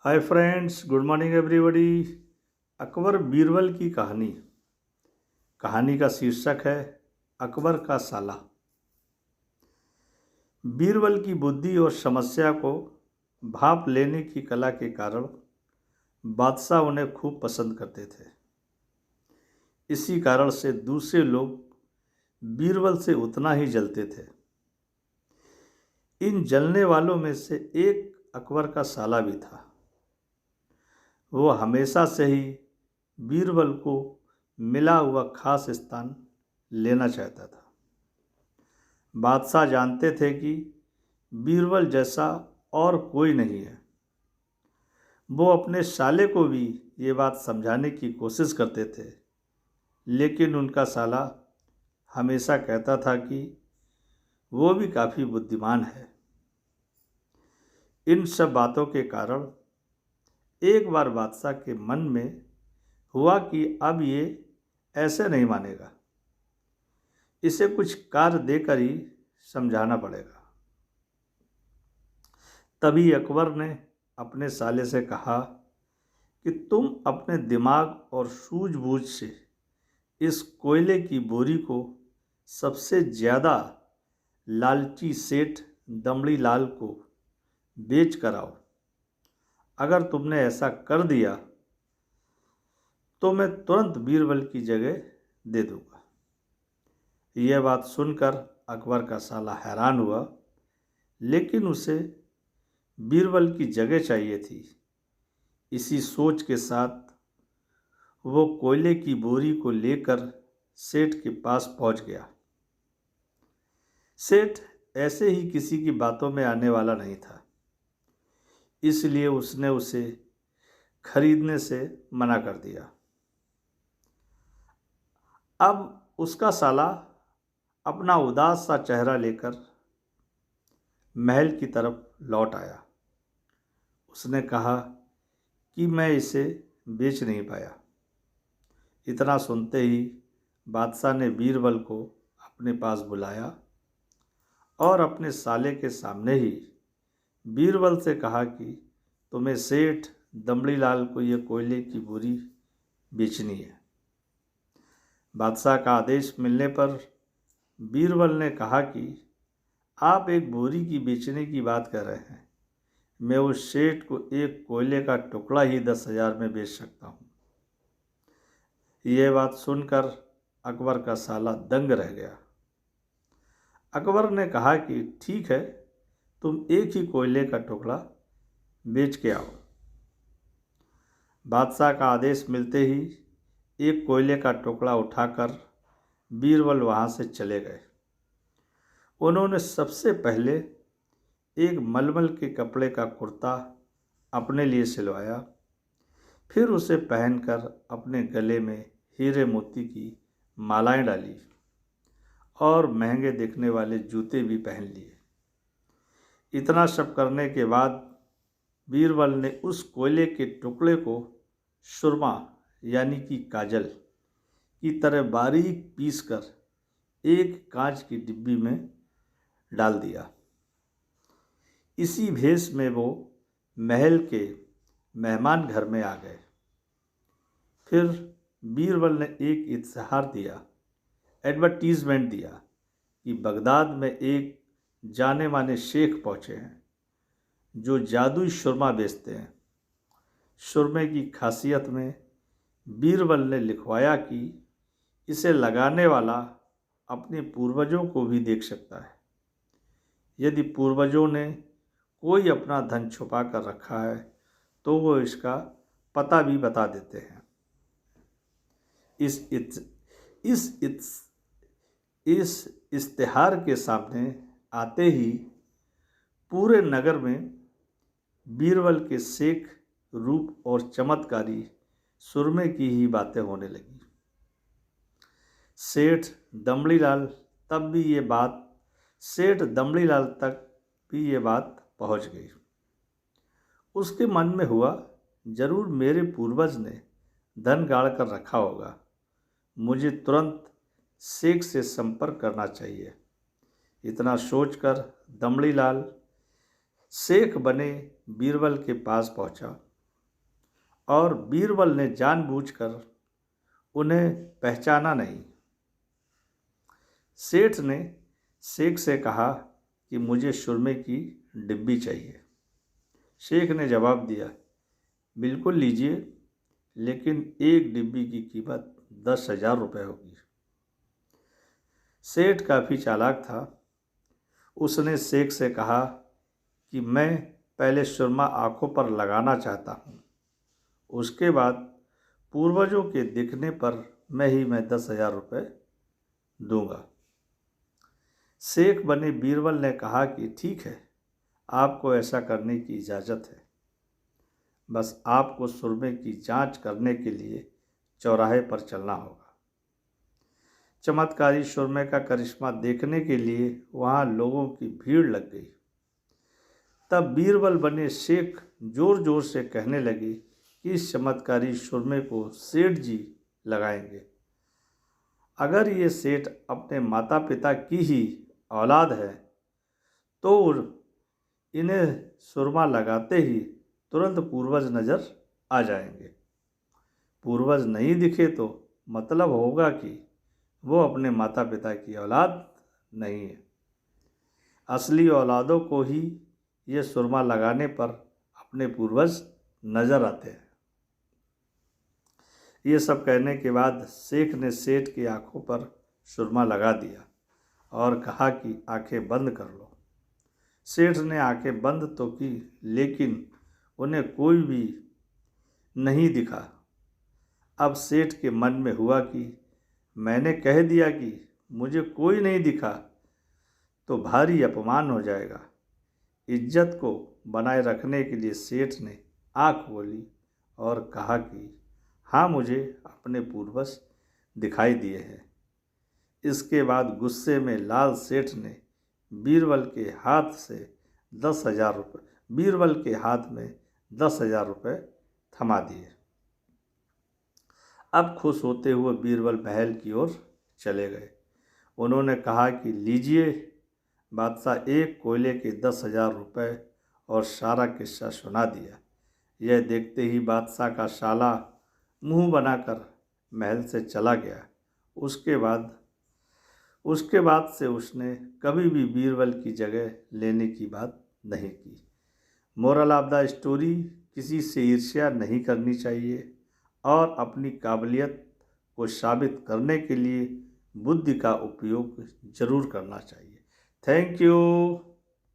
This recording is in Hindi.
Hi friends, good morning everybody. Akbar Birbal की कहानी। कहानी का शीर्षक है अकबर का साला। बीरबल की बुद्धि और समस्या को भांप लेने की कला के कारण बादशाह उन्हें खूब पसंद करते थे। इसी कारण से दूसरे लोग बीरबल से उतना ही जलते थे। इन जलने वालों में से एक अकबर का साला भी था। वो हमेशा से ही बीरबल को मिला हुआ खास स्थान लेना चाहता था। बादशाह जानते थे कि बीरबल जैसा और कोई नहीं है। वो अपने साले को भी ये बात समझाने की कोशिश करते थे, लेकिन उनका साला हमेशा कहता था कि वो भी काफ़ी बुद्धिमान है। इन सब बातों के कारण एक बार बादशाह के मन में हुआ कि अब ये ऐसे नहीं मानेगा, इसे कुछ कार्य देकर ही समझाना पड़ेगा। तभी अकबर ने अपने साले से कहा कि तुम अपने दिमाग और सूझबूझ से इस कोयले की बोरी को सबसे ज़्यादा लालची सेठ दमड़ी लाल को बेच कर आओ। अगर तुमने ऐसा कर दिया तो मैं तुरंत बीरबल की जगह दे दूंगा। यह बात सुनकर अकबर का साला हैरान हुआ, लेकिन उसे बीरबल की जगह चाहिए थी। इसी सोच के साथ वो कोयले की बोरी को लेकर सेठ के पास पहुंच गया। सेठ ऐसे ही किसी की बातों में आने वाला नहीं था, इसलिए उसने उसे खरीदने से मना कर दिया। अब उसका साला अपना उदास सा चेहरा लेकर महल की तरफ लौट आया। उसने कहा कि मैं इसे बेच नहीं पाया। इतना सुनते ही बादशाह ने बीरबल को अपने पास बुलाया और अपने साले के सामने ही बीरबल से कहा कि तुम्हें सेठ दमड़ी लाल को यह कोयले की बोरी बेचनी है। बादशाह का आदेश मिलने पर बीरबल ने कहा कि आप एक बोरी की बेचने की बात कर रहे हैं, मैं उस सेठ को एक कोयले का टुकड़ा ही 10,000 में बेच सकता हूँ। यह बात सुनकर अकबर का साला दंग रह गया। अकबर ने कहा कि ठीक है, तुम एक ही कोयले का टुकड़ा बेच के आओ। बादशाह का आदेश मिलते ही एक कोयले का टुकड़ा उठाकर बीरबल वहाँ से चले गए। उन्होंने सबसे पहले एक मलमल के कपड़े का कुर्ता अपने लिए सिलवाया, फिर उसे पहनकर अपने गले में हीरे मोती की मालाएं डाली और महंगे दिखने वाले जूते भी पहन लिए। इतना सब करने के बाद बीरबल ने उस कोयले के टुकड़े को सुरमा यानी कि काजल की तरह बारीक पीसकर एक कांच की डिब्बी में डाल दिया। इसी भेष में वो महल के मेहमान घर में आ गए। फिर बीरबल ने एक इत्तेहार दिया, एडवर्टीजमेंट दिया कि बगदाद में एक जाने माने शेख पहुँचे हैं जो जादुई सुरमा बेचते हैं। सुरमे की खासियत में बीरबल ने लिखवाया कि इसे लगाने वाला अपने पूर्वजों को भी देख सकता है। यदि पूर्वजों ने कोई अपना धन छुपा कर रखा है तो वो इसका पता भी बता देते हैं। इस इश्तिहार के सामने आते ही पूरे नगर में बीरबल के शेख रूप और चमत्कारी सुरमे की ही बातें होने लगी। सेठ दमड़ीलाल तक भी ये बात पहुंच गई। उसके मन में हुआ, जरूर मेरे पूर्वज ने धन गाड़ कर रखा होगा, मुझे तुरंत शेख से संपर्क करना चाहिए। इतना सोचकर दमड़ीलाल शेख बने बीरबल के पास पहुंचा और बीरबल ने जानबूझकर उन्हें पहचाना नहीं। सेठ ने शेख से कहा कि मुझे सुरमे की डिब्बी चाहिए। शेख ने जवाब दिया, बिल्कुल लीजिए, लेकिन एक डिब्बी की कीमत 10,000 रुपये होगी। सेठ काफ़ी चालाक था। उसने शेख से कहा कि मैं पहले सुरमा आँखों पर लगाना चाहता हूँ, उसके बाद पूर्वजों के दिखने पर मैं 10,000 रुपये दूंगा। शेख बने बीरबल ने कहा कि ठीक है, आपको ऐसा करने की इजाज़त है, बस आपको सुरमे की जांच करने के लिए चौराहे पर चलना होगा। चमत्कारी सुरमे का करिश्मा देखने के लिए वहाँ लोगों की भीड़ लग गई। तब बीरबल बने शेख जोर जोर से कहने लगे कि इस चमत्कारी सुरमे को सेठ जी लगाएंगे। अगर ये सेठ अपने माता पिता की ही औलाद है तो इन्हें सुरमा लगाते ही तुरंत पूर्वज नज़र आ जाएंगे। पूर्वज नहीं दिखे तो मतलब होगा कि वो अपने माता पिता की औलाद नहीं है। असली औलादों को ही ये सुरमा लगाने पर अपने पूर्वज नज़र आते हैं। ये सब कहने के बाद शेख ने सेठ की आंखों पर सुरमा लगा दिया और कहा कि आंखें बंद कर लो। सेठ ने आंखें बंद तो की, लेकिन उन्हें कोई भी नहीं दिखा। अब सेठ के मन में हुआ कि मैंने कह दिया कि मुझे कोई नहीं दिखा तो भारी अपमान हो जाएगा। इज्जत को बनाए रखने के लिए सेठ ने आँख खोली और कहा कि हाँ, मुझे अपने पूर्वज दिखाई दिए हैं। इसके बाद गुस्से में लाल सेठ ने बीरबल के हाथ से 10,000 रुपये बीरबल के हाथ में 10,000 रुपये थमा दिए। अब खुश होते हुए बीरबल महल की ओर चले गए। उन्होंने कहा कि लीजिए बादशाह, एक कोयले के 10,000 रुपये, और सारा किस्सा सुना दिया। यह देखते ही बादशाह का साला मुंह बनाकर महल से चला गया। उसके बाद से उसने कभी भी बीरबल की जगह लेने की बात नहीं की। मोरल ऑफ द स्टोरी, किसी से ईर्ष्या नहीं करनी चाहिए और अपनी काबिलियत को साबित करने के लिए बुद्धि का उपयोग जरूर करना चाहिए। Thank you.